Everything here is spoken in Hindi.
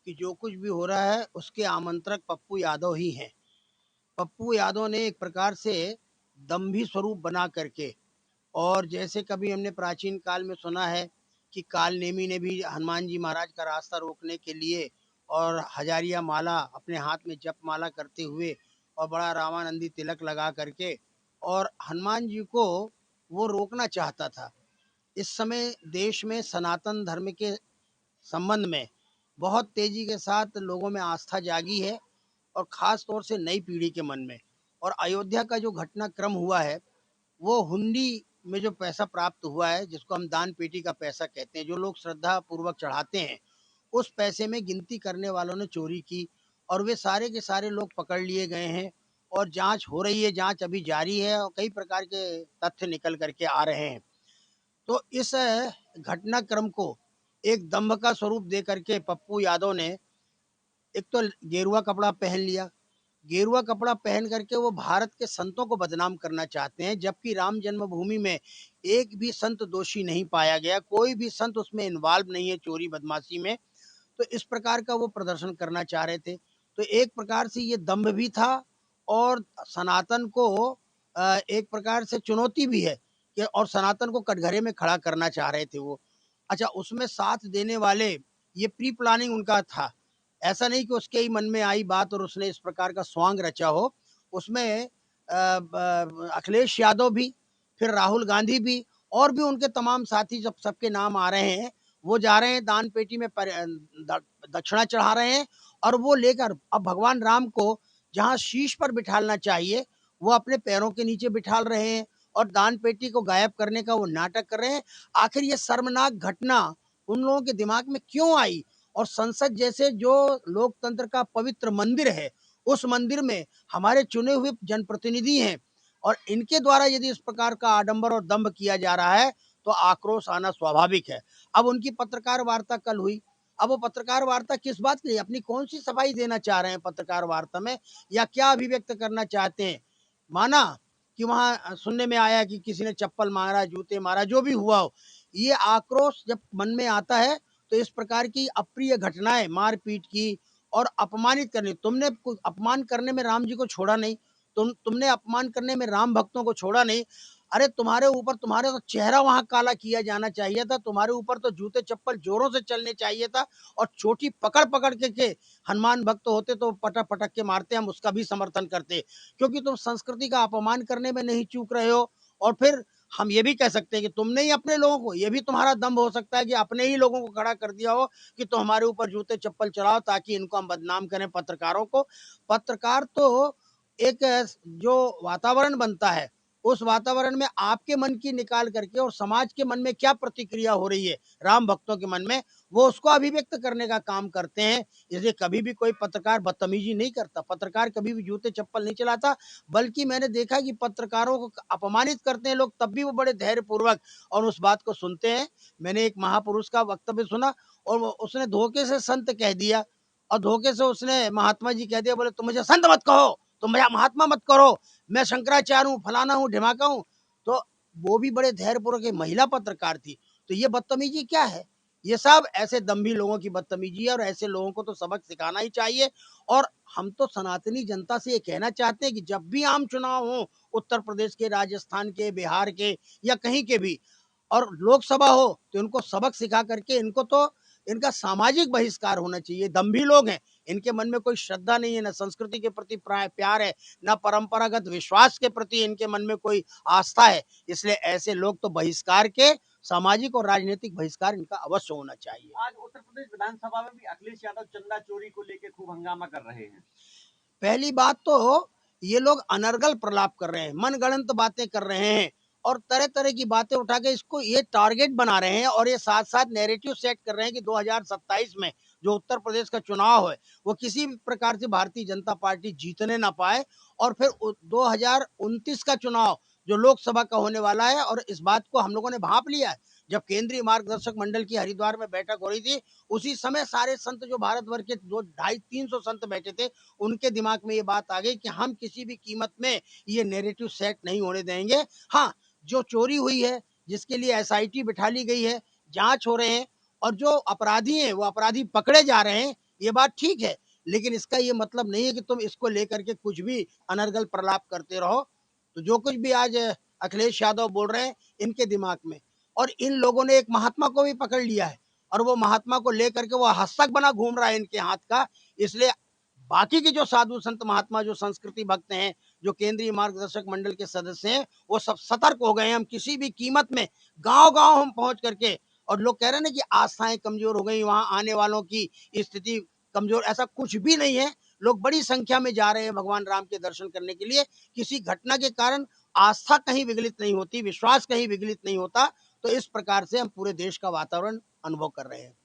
कि जो कुछ भी हो रहा है उसके आमंत्रक पप्पू यादव ही हैं। पप्पू यादव ने एक प्रकार से दंभी स्वरूप बना करके, और जैसे कभी हमने प्राचीन काल में सुना है कि काल नेमी ने भी हनुमान जी महाराज का रास्ता रोकने के लिए और हजारिया माला अपने हाथ में जप माला करते हुए और बड़ा रामानंदी तिलक लगा करके और हनुमान जी को वो रोकना चाहता था। इस समय देश में सनातन धर्म के संबंध में बहुत तेजी के साथ लोगों में आस्था जागी है, और खास तौर से नई पीढ़ी के मन में। और अयोध्या का जो घटनाक्रम हुआ है वो हुंडी में जो पैसा प्राप्त हुआ है, जिसको हम दान पेटी का पैसा कहते हैं, जो लोग श्रद्धा पूर्वक चढ़ाते हैं, उस पैसे में गिनती करने वालों ने चोरी की और वे सारे के सारे लोग पकड़ लिए गए हैं। और जांच हो रही है, जांच अभी जारी है और कई प्रकार के तथ्य निकल करके आ रहे हैं। तो इस घटनाक्रम को एक दंभ का स्वरूप दे करके पप्पू यादव ने एक तो गेरुआ कपड़ा पहन लिया। गेरुआ कपड़ा पहन करके वो भारत के संतों को बदनाम करना चाहते हैं, जबकि राम जन्मभूमि में एक भी संत दोषी नहीं पाया गया, कोई भी संत उसमें इन्वॉल्व नहीं है चोरी बदमाशी में। तो इस प्रकार का वो प्रदर्शन करना चाह रहे थे। तो एक प्रकार से ये दंभ भी था और सनातन को एक प्रकार से चुनौती भी है कि, और सनातन को कटघरे में खड़ा करना चाह रहे थे वो। अच्छा, उसमें साथ देने वाले, ये प्री प्लानिंग उनका था, ऐसा नहीं कि उसके ही मन में आई बात और उसने इस प्रकार का स्वांग रचा हो। उसमें अखिलेश यादव भी, फिर राहुल गांधी भी, और भी उनके तमाम साथी जब सबके नाम आ रहे हैं, वो जा रहे हैं दान पेटी में दक्षिणा चढ़ा रहे हैं। और वो लेकर अब भगवान राम को जहां शीश पर बिठालना चाहिए वो अपने पैरों के नीचे बिठाल रहे हैं और दान पेटी को गायब करने का वो नाटक कर रहे हैं। आखिर ये शर्मनाक घटना उन लोगों के दिमाग में क्यों आई? और संसद जैसे जो लोकतंत्र का पवित्र मंदिर है, उस मंदिर में हमारे चुने हुए जनप्रतिनिधि हैं, और इनके द्वारा यदि इस प्रकार का आडंबर और दंभ किया जा रहा है तो आक्रोश आना स्वाभाविक है। अब उनकी पत्रकार वार्ता कल हुई। अब वो पत्रकार वार्ता किस बात के लिए, अपनी कौन सी सफाई देना चाह रहे हैं पत्रकार वार्ता में, या क्या अभिव्यक्त करना चाहते हैं? माना कि वहां सुनने में आया कि किसी ने चप्पल मारा, जूते मारा, जो भी हुआ हो, ये आक्रोश जब मन में आता है तो इस प्रकार की अप्रिय घटनाएं, मारपीट की और अपमानित करने, तुमने अपमान करने में राम जी को छोड़ा नहीं, तुमने अपमान करने में राम भक्तों को छोड़ा नहीं। अरे तुम्हारे ऊपर, तुम्हारे तो चेहरा वहां काला किया जाना चाहिए था, तुम्हारे ऊपर तो जूते चप्पल जोरों से चलने चाहिए था, और चोटी पकड़ पकड़ के हनुमान भक्त होते तो पटक पटक के मारते, हम उसका भी समर्थन करते, क्योंकि तुम संस्कृति का अपमान करने में नहीं चूक रहे हो। और फिर हम ये भी कह सकते हैं कि तुमने ही अपने लोगों को, ये भी तुम्हारा दम्भ हो सकता है कि अपने ही लोगों को खड़ा कर दिया हो कि तो हमारे ऊपर जूते चप्पल चलाओ ताकि इनको हम बदनाम करें, पत्रकारों को। पत्रकार तो एक जो वातावरण बनता है, उस वातावरण में आपके मन की निकाल करके और समाज के मन में क्या प्रतिक्रिया हो रही है राम भक्तों के मन में, वो उसको अभिव्यक्त करने का काम करते हैं। इसलिए कभी भी कोई पत्रकार बदतमीजी नहीं करता, पत्रकार कभी भी जूते चप्पल नहीं चलाता, बल्कि मैंने देखा कि पत्रकारों को अपमानित करते हैं लोग, तब भी वो बड़े धैर्य पूर्वक और उस बात को सुनते हैं। मैंने एक महापुरुष का वक्तव्य सुना और उसने धोखे से संत कह दिया, और धोखे से उसने महात्मा जी कह दिया, बोले तुम मुझे संत मत कहो, तुम मुझे महात्मा मत करो, मैं शंकराचार्य हूँ, फलाना हूँ, ढिमाका हूँ। तो वो भी बड़े धैर्यपूर्वक, एक महिला पत्रकार थी। तो ये बदतमीजी क्या है? ये सब ऐसे दम्भी लोगों की बदतमीजी है, और ऐसे लोगों को तो सबक सिखाना ही चाहिए। और हम तो सनातनी जनता से ये कहना चाहते हैं कि जब भी आम चुनाव हो, उत्तर प्रदेश के, राजस्थान के, बिहार के या कहीं के भी, और लोकसभा हो, तो इनको सबक सिखा करके इनको तो इनका सामाजिक बहिष्कार होना चाहिए। दम्भी लोग हैं, इनके मन में कोई श्रद्धा नहीं है, न संस्कृति के प्रति प्यार है, न परंपरागत विश्वास के प्रति इनके मन में कोई आस्था है। इसलिए ऐसे लोग तो बहिष्कार के, सामाजिक और राजनीतिक बहिष्कार इनका अवश्य होना चाहिए। आज उत्तर प्रदेश विधानसभा में भी अखिलेश यादव चंदा चोरी को लेकर खूब हंगामा कर रहे हैं। पहली बात तो ये लोग अनर्गल प्रलाप कर रहे हैं, मनगढ़ंत बातें कर रहे हैं, और तरह तरह की बातें उठा के इसको ये टारगेट बना रहे हैं, और ये साथ साथ नैरेटिव सेट कर रहे हैं कि 2027 में जो उत्तर प्रदेश का चुनाव है वो किसी भी प्रकार से भारतीय जनता पार्टी जीतने ना पाए, और फिर 2029 का चुनाव जो लोकसभा का होने वाला है। और इस बात को हम लोगों ने भांप लिया है, जब केंद्रीय मार्गदर्शक मंडल की हरिद्वार में बैठक हो रही थी, उसी समय सारे संत जो भारतवर्ष के 200-250-300 संत बैठे थे, उनके दिमाग में ये बात आ गई कि हम किसी भी कीमत में ये नैरेटिव सेट नहीं होने देंगे। हाँ, जो चोरी हुई है, जिसके लिए एसआईटी बिठा ली गई है, जांच हो रहे हैं, और जो अपराधी हैं वो अपराधी पकड़े जा रहे हैं, ये बात ठीक है, लेकिन इसका ये मतलब नहीं है कि तुम इसको लेकर के कुछ भी अनर्गल प्रलाप करते रहो। तो जो कुछ भी आज अखिलेश यादव बोल रहे हैं इनके दिमाग में, और इन लोगों ने एक महात्मा को भी पकड़ लिया है और वो महात्मा को लेकर के वो हस्तक बना घूम रहा है इनके हाथ का। इसलिए बाकी के जो साधु संत महात्मा जो संस्कृति भक्त हैं, जो केंद्रीय मार्गदर्शक मंडल के सदस्य हैं, वो सब सतर्क हो गए हैं। हम किसी भी कीमत में गांव गांव हम पहुंच करके, और लोग कह रहे हैं ना कि आस्थाएं कमजोर हो गई, वहां आने वालों की स्थिति कमजोर, ऐसा कुछ भी नहीं है। लोग बड़ी संख्या में जा रहे हैं भगवान राम के दर्शन करने के लिए। किसी घटना के कारण आस्था कहीं विगलित नहीं होती, विश्वास कहीं विगलित नहीं होता। तो इस प्रकार से हम पूरे देश का वातावरण अनुभव कर रहे हैं।